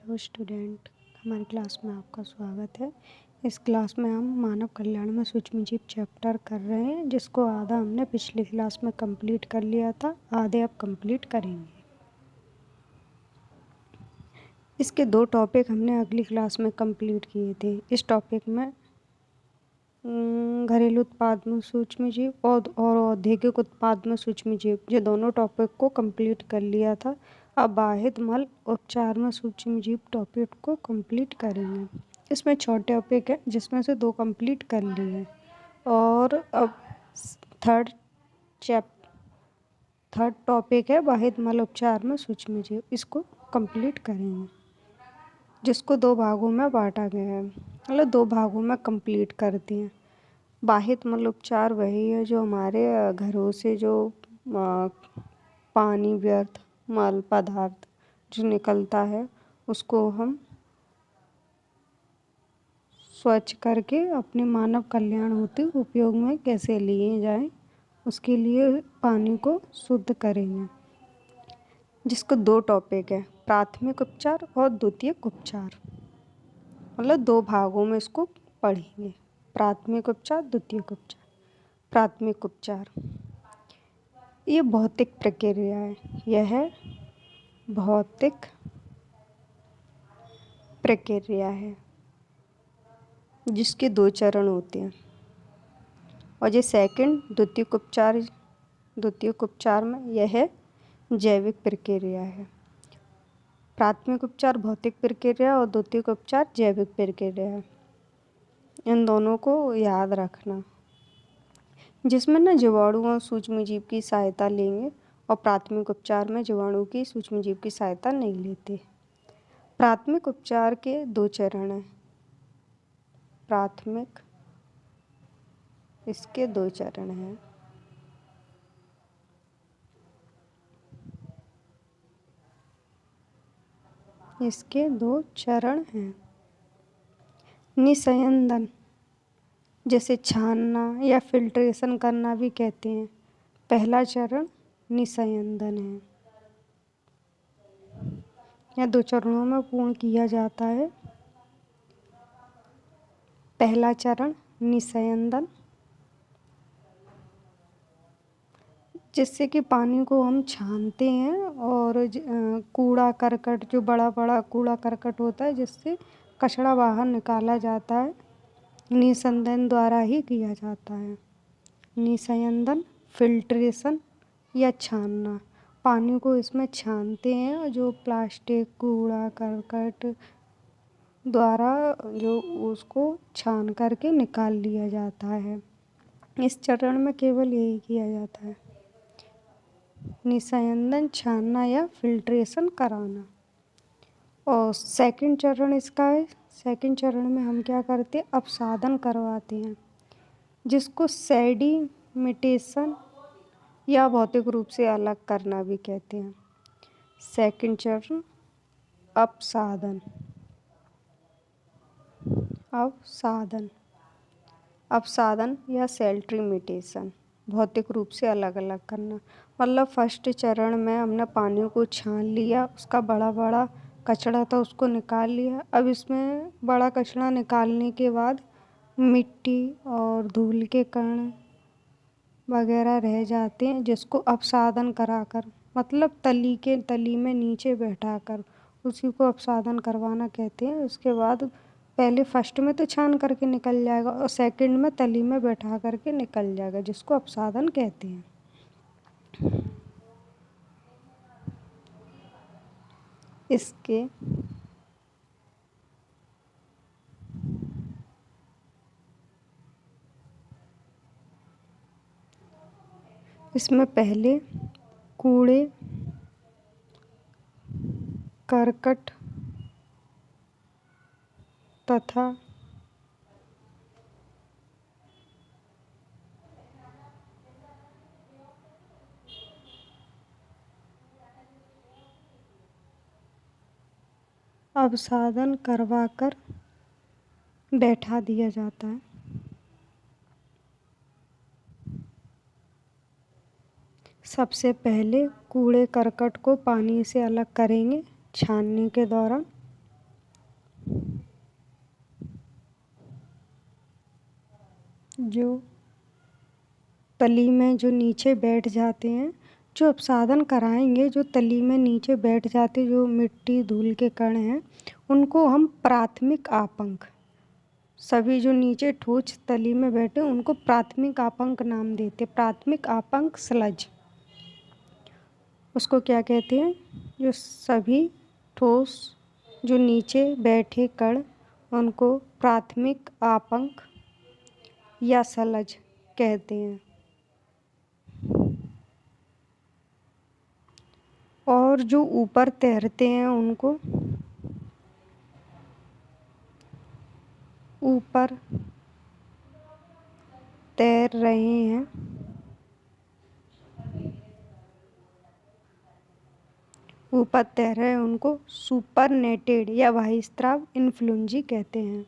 Hello student, हमारी class में आपका स्वागत है। इस क्लास में हम मानव कल्याण में सूक्ष्म जीव चैप्टर कर रहे हैं, जिसको आधा हमने पिछली क्लास में कंप्लीट कर लिया था, आधे अब कंप्लीट करेंगे। इसके 2 टॉपिक हमने अगली क्लास में कंप्लीट किए थे। इस टॉपिक में घरेलू उत्पाद में सूक्ष्म जीव और औद्योगिक उत्पाद में सूक्ष्म जीव, ये दोनों टॉपिक को कंप्लीट कर लिया था। अब बाहित मल उपचार में सूक्ष्म जीव टॉपिक को कंप्लीट करेंगे। इसमें 6 टॉपिक है, जिसमें से 2 कंप्लीट कर लिए और अब थर्ड टॉपिक है बाहित मल उपचार में सूक्ष्म जीव, इसको कंप्लीट करेंगे, जिसको 2 भागों में बांटा गया है। मतलब 2 भागों में कंप्लीट कर दिए। बाहित मल उपचार वही है जो हमारे घरों से जो पानी, व्यर्थ मल पदार्थ जो निकलता है, उसको हम स्वच्छ करके अपने मानव कल्याण हेतु उपयोग में कैसे लिए जाएं, उसके लिए पानी को शुद्ध करेंगे। जिसको 2 टॉपिक है, प्राथमिक उपचार और द्वितीयक उपचार। मतलब 2 भागों में इसको पढ़ेंगे, प्राथमिक उपचार, द्वितीयक उपचार। प्राथमिक उपचार ये भौतिक प्रक्रिया है। यह भौतिक प्रक्रिया है जिसके 2 चरण होते हैं। और ये द्वितीयक उपचार में यह जैविक प्रक्रिया है। प्राथमिक उपचार भौतिक प्रक्रिया और द्वितीयक उपचार जैविक प्रक्रिया है। इन दोनों को याद रखना, जिसमें ना जीवाणु और सूक्ष्म जीव की सहायता लेंगे, और प्राथमिक उपचार में जीवाणु की सूक्ष्म जीव की सहायता नहीं लेते। प्राथमिक उपचार के 2 चरण हैं। इसके 2 चरण हैं। इसके 2 चरण हैं। निस्यंदन, जैसे छानना या फिल्ट्रेशन करना भी कहते हैं। पहला चरण निस्यंदन है। यह 2 चरणों में पूर्ण किया जाता है। पहला चरण निस्यंदन, जिससे कि पानी को हम छानते हैं और कूड़ा करकट, जो बड़ा बड़ा कूड़ा करकट होता है, जिससे कचरा बाहर निकाला जाता है, निस्यंदन द्वारा ही किया जाता है। निस्यंदन, फिल्ट्रेशन या छानना, पानी को इसमें छानते हैं और जो प्लास्टिक, कूड़ा करकट द्वारा जो उसको छान करके निकाल लिया जाता है। इस चरण में केवल यही किया जाता है, निस्यंदन, छानना या फिल्ट्रेशन कराना। और सेकंड चरण इसका है, सेकंड चरण में हम क्या करते हैं, अपसादन करवाते हैं, जिसको सेडिमेंटेशन या भौतिक रूप से अलग करना भी कहते हैं। सेकंड चरण अपसादन या सेडिमेंटेशन, भौतिक रूप से अलग अलग करना। मतलब फर्स्ट चरण में हमने पानी को छान लिया, उसका बड़ा बड़ा कचरा था उसको निकाल लिया। अब इसमें बड़ा कचरा निकालने के बाद मिट्टी और धूल के कण वगैरह रह जाते हैं, जिसको अपसादन कराकर, मतलब तली में नीचे बैठाकर उसी को अपसादन करवाना कहते हैं। उसके बाद पहले फर्स्ट में तो छान करके निकल जाएगा और सेकंड में तली में बैठा करके निकल जाएगा, जिसको अपसादन कहते हैं। इसमें पहले कूड़े करकट तथा अपसादन करवाकर बैठा दिया जाता है। सबसे पहले कूड़े करकट को पानी से अलग करेंगे छानने के दौरान। जो तली में जो नीचे बैठ जाते हैं, जो अपसादन कराएंगे, जो तली में नीचे बैठ जाते जो मिट्टी धूल के कण हैं, उनको हम प्राथमिक आपंक, सभी जो नीचे ठोस तली में बैठे उनको प्राथमिक आपंक नाम देते। प्राथमिक आपंक स्लज, उसको क्या कहते हैं? जो सभी ठोस जो नीचे बैठे कण उनको प्राथमिक आपंक या स्लज कहते हैं। और जो ऊपर तैरते हैं उनको ऊपर तैर रहे हैं, ऊपर तैर रहे हैं उनको सुपरनेटेड या वायुस्राव इन्फ्लुएंजी कहते हैं।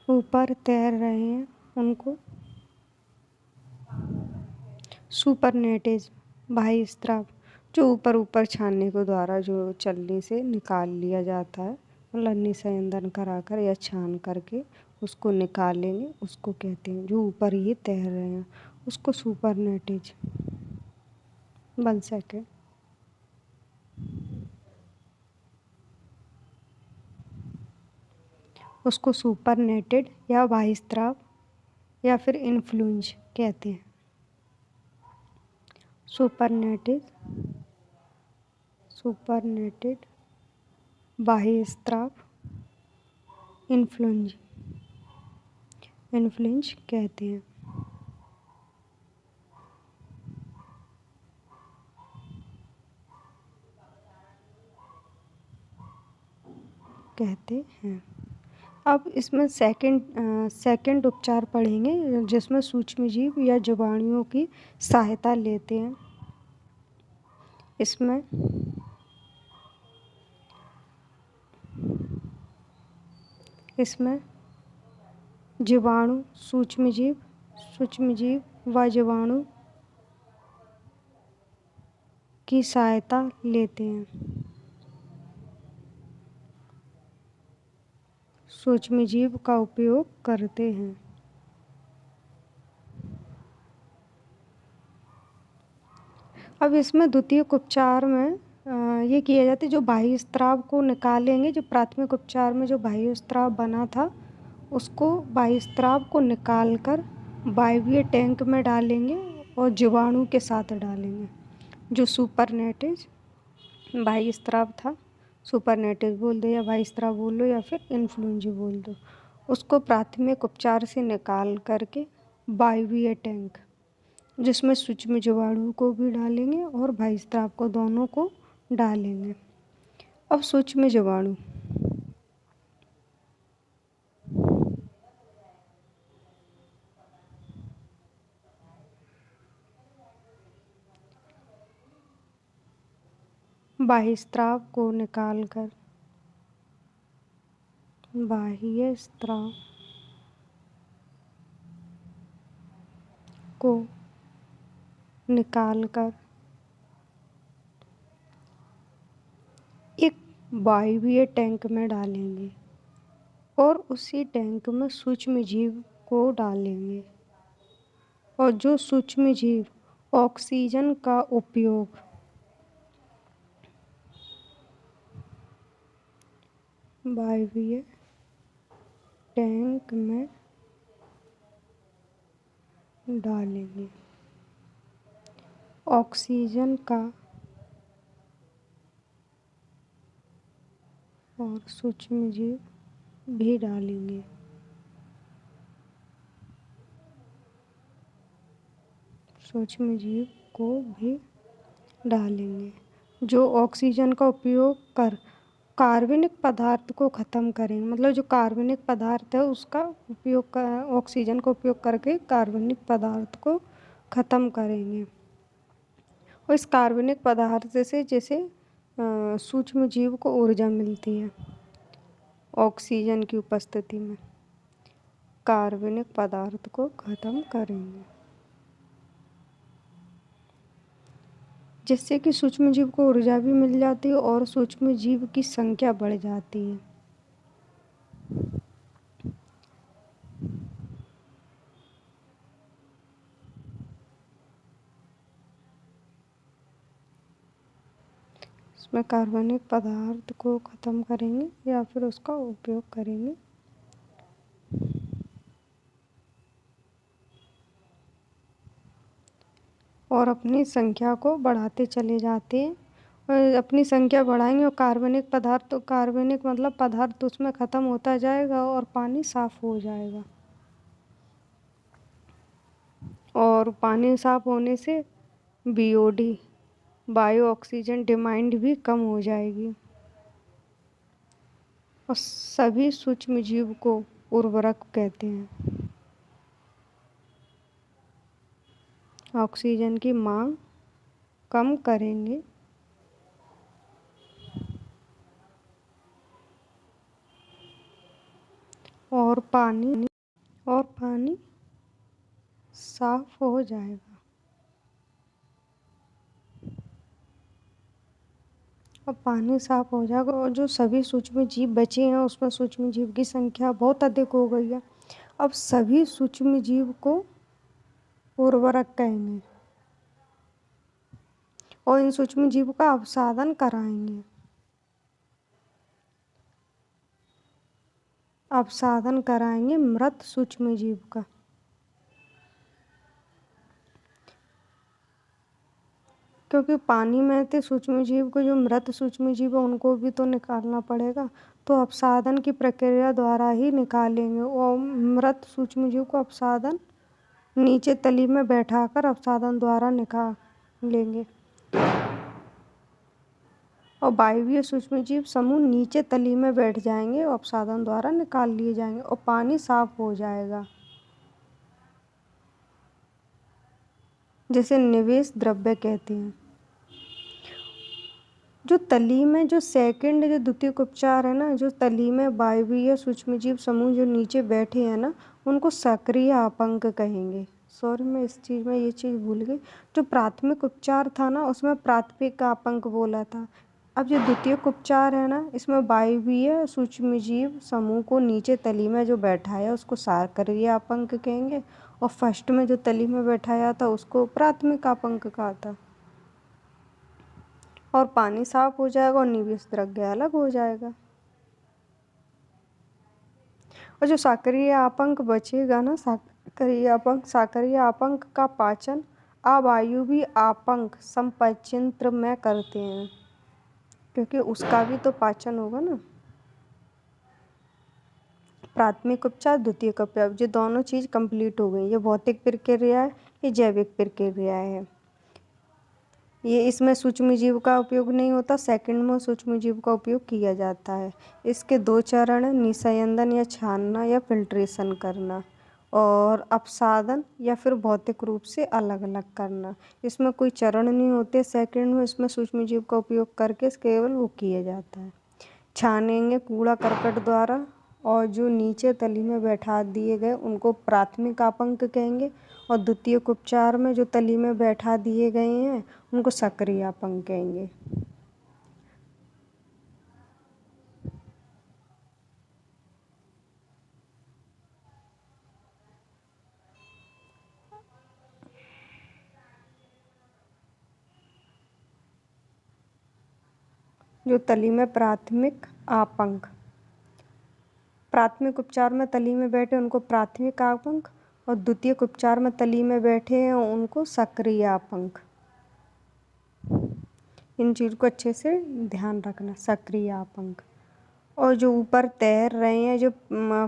ऊपर तैर रहे हैं उनको सुपरनेटेज वायुस्राव, जो ऊपर ऊपर छानने के द्वारा जो चलनी से निकाल लिया जाता है, मतलब निस्यंदन कराकर या छान करके उसको निकालेंगे, उसको कहते हैं। जो ऊपर ही तैर रहे हैं उसको सुपरनेटेज। 1 सेकेंड। उसको सुपरनेटेड या वायुस्राव या फिर इन्फ्लुएंज कहते हैं। सुपरनेटेड वायुस्राव इन्फ्लुएंज कहते हैं। अब इसमें सेकंड उपचार पढ़ेंगे, जिसमें सूक्ष्मजीव या जीवाणुओं की सहायता लेते हैं। इसमें जीवाणु, सूक्ष्मजीव व जीवाणु की सहायता लेते हैं। सूक्ष्मजीव का उपयोग करते हैं। अब इसमें द्वितीयक उपचार में ये किया जाता है, जो बाह्य स्राव को निकालेंगे, जो प्राथमिक उपचार में जो बाह्य स्राव बना था उसको बाह्य स्राव को निकाल कर वायवीय टैंक में डालेंगे और जीवाणु के साथ डालेंगे। जो सुपरनेटेज बाह्य स्राव था, सुपरनेटेज बोल दो या बाह्य स्राव बोल लो या फिर इन्फ्लुएंजा बोल दो, उसको प्राथमिक उपचार से निकाल करके वायवीय टैंक, जिसमें सूक्ष्म जीवाणु को भी डालेंगे और बाह्य स्राव को, दोनों को डालेंगे। अब सूक्ष्म जीवाणु, बाह्य स्राव को निकालकर बाह्य स्राव को निकालकर एक वायवीय टैंक में डालेंगे और उसी टैंक में सूक्ष्म जीव को डालेंगे। और जो सूक्ष्म जीव ऑक्सीजन का उपयोग वायवीय टैंक में डालेंगे, ऑक्सीजन का और सूक्ष्म जीव भी डालेंगे। सूक्ष्म जीव को भी डालेंगे, जो ऑक्सीजन का उपयोग कर कार्बनिक पदार्थ को ख़त्म करेंगे। मतलब जो कार्बनिक पदार्थ है उसका उपयोग ऑक्सीजन का उपयोग करके कार्बनिक पदार्थ को ख़त्म करेंगे। और इस कार्बनिक पदार्थ से जैसे सूक्ष्म जीव को ऊर्जा मिलती है ऑक्सीजन की उपस्थिति में, कार्बनिक पदार्थ को ख़त्म करेंगे। जिससे कि सूक्ष्म जीव को ऊर्जा भी मिल जाती है और सूक्ष्म जीव की संख्या बढ़ जाती है। इसमें कार्बनिक पदार्थ को ख़त्म करेंगे या फिर उसका उपयोग करेंगे। और अपनी संख्या को बढ़ाते चले जाते हैं और अपनी संख्या बढ़ाएंगे और कार्बनिक मतलब पदार्थ उसमें ख़त्म होता जाएगा और पानी साफ़ हो जाएगा। और पानी साफ़ होने से बीओडी बायो ऑक्सीजन डिमांड भी कम हो जाएगी और सभी सूक्ष्म जीव को उर्वरक कहते हैं। ऑक्सीजन की मांग कम करेंगे और पानी साफ हो जाएगा। और पानी साफ हो जाएगा और जो सभी सूक्ष्म जीव बचे हैं उसमें सूक्ष्म जीव की संख्या बहुत अधिक हो गई है। अब सभी सूक्ष्म जीव को उर्वरक कहेंगे और इन सूक्ष्म जीव का अपसादन कराएंगे। अपसादन कराएंगे मृत सूक्ष्म जीव का। क्योंकि पानी में थे सूक्ष्म जीव को, जो मृत सूक्ष्म जीव है उनको भी तो निकालना पड़ेगा, तो अपसादन की प्रक्रिया द्वारा ही निकालेंगे। और मृत सूक्ष्म जीव को अपसादन नीचे तली में बैठाकर अपसादन द्वारा निकालेंगे और वायवीय सूक्ष्म जीव समूह नीचे तली में बैठ जाएंगे और अपसादन द्वारा निकाल लिए जाएंगे और पानी साफ हो जाएगा, जिसे निवेश द्रव्य कहते हैं। जो तली में जो द्वितीयक उपचार है ना, जो तली में वायवीय सूक्ष्म जीव समूह जो नीचे बैठे हैं ना, उनको सक्रिय अपंक कहेंगे। सॉरी, मैं इस चीज़ में ये चीज़ भूल गई। जो प्राथमिक उपचार था ना उसमें प्राथमिक अपंक बोला था। अब जो द्वितीयक उपचार है ना, इसमें वायवीय सूक्ष्म जीव समूह को नीचे तली में जो बैठाया उसको सक्रिय अपंक कहेंगे और फर्स्ट में जो तली में बैठाया था उसको प्राथमिक अपंक कहा था। और पानी साफ हो जाएगा और निवेश द्रव्य अलग हो जाएगा। और जो सक्रिय अपंक बचेगा ना, सक्रिय अपंक का पाचन अवायवीय अपंक संपचित्र में करते हैं, क्योंकि उसका भी तो पाचन होगा ना। प्राथमिक उपचार, द्वितीयक उपचार, ये दोनों चीज़ कंप्लीट हो गई। ये भौतिक प्रक्रिया है, ये जैविक प्रक्रिया है। ये इसमें सूक्ष्म जीव का उपयोग नहीं होता, सेकंड में सूक्ष्म जीव का उपयोग किया जाता है। इसके दो चरण हैं, निस्यंदन या छानना या फिल्ट्रेशन करना और अपसादन या फिर भौतिक रूप से अलग अलग करना। इसमें कोई चरण नहीं होते सेकंड में, इसमें सूक्ष्म जीव का उपयोग करके केवल वो किया जाता है। छानेंगे कूड़ा करकट द्वारा और जो नीचे तली में बैठा दिए गए उनको प्राथमिक अपंक कहेंगे और द्वितीयक उपचार में जो तली में बैठा दिए गए हैं उनको सक्रिय अपंक कहेंगे। जो तली में प्राथमिक उपचार में तली में बैठे उनको प्राथमिक अपंक और द्वितीयक उपचार में तली में बैठे हैं उनको सक्रिय अपंक। इन चीज़ को अच्छे से ध्यान रखना, सक्रिय अपंक। और जो ऊपर तैर रहे हैं जो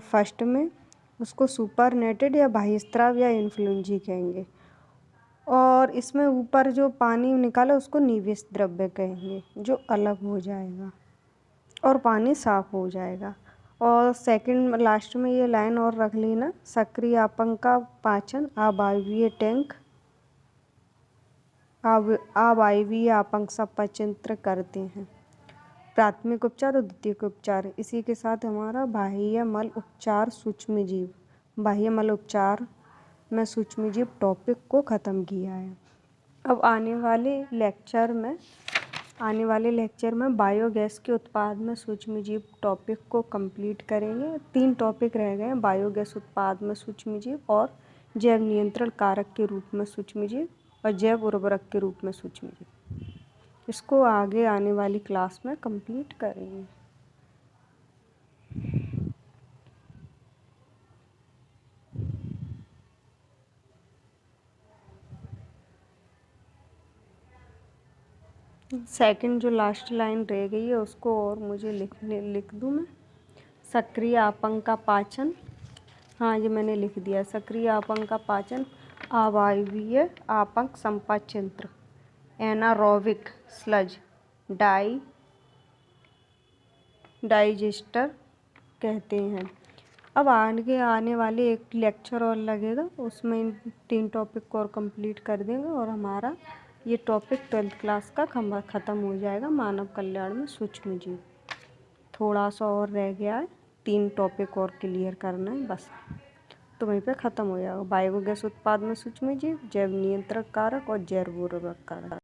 फर्स्ट में, उसको सुपरनेटेड या बाह्यस्राव या इन्फ्लुएंजी कहेंगे। और इसमें ऊपर जो पानी निकाला उसको निवेश द्रव्य कहेंगे, जो अलग हो जाएगा और पानी साफ हो जाएगा। और सेकंड लास्ट में ये लाइन और रख लेना, सक्रिय अपंक का पाचन अवायवीय टैंक अवायवीय अपंक संपचित्र करते हैं। प्राथमिक उपचार और द्वितीयक उपचार। इसी के साथ हमारा बाह्य मल उपचार सूक्ष्म जीव, बाह्य मल उपचार में सूक्ष्म जीव टॉपिक को ख़त्म किया है। अब आने वाले लेक्चर में बायोगैस के उत्पाद में सूक्ष्मजीव टॉपिक को कंप्लीट करेंगे। 3 टॉपिक रह गए हैं, बायोगैस उत्पाद में सूक्ष्मजीव और जैव नियंत्रण कारक के रूप में सूक्ष्मजीव और जैव उर्वरक के रूप में सूक्ष्मजीव। इसको आगे आने वाली क्लास में कंप्लीट करेंगे। सेकंड जो लास्ट लाइन रह गई है उसको और मुझे लिख दूँ मैं। सक्रिय आपंग का पाचन, हाँ ये मैंने लिख दिया। सक्रिय आपंग का पाचन अवायवीय आपंग संपाचयंत्र एनारोबिक स्लज डाइजेस्टर कहते हैं। अब आगे आने वाले एक लेक्चर और लगेगा, उसमें इन 3 टॉपिक को और कंप्लीट कर देंगे और हमारा ये टॉपिक 12th क्लास का ख़त्म हो जाएगा, मानव कल्याण में सूक्ष्मजीव। थोड़ा सा और रह गया है, 3 टॉपिक और क्लियर करना है बस, तो वहीं पे ख़त्म हो जाएगा। बायोगैस उत्पाद में सूक्ष्मजीव, जैव नियंत्रण कारक और जैव उर्वरक कारक।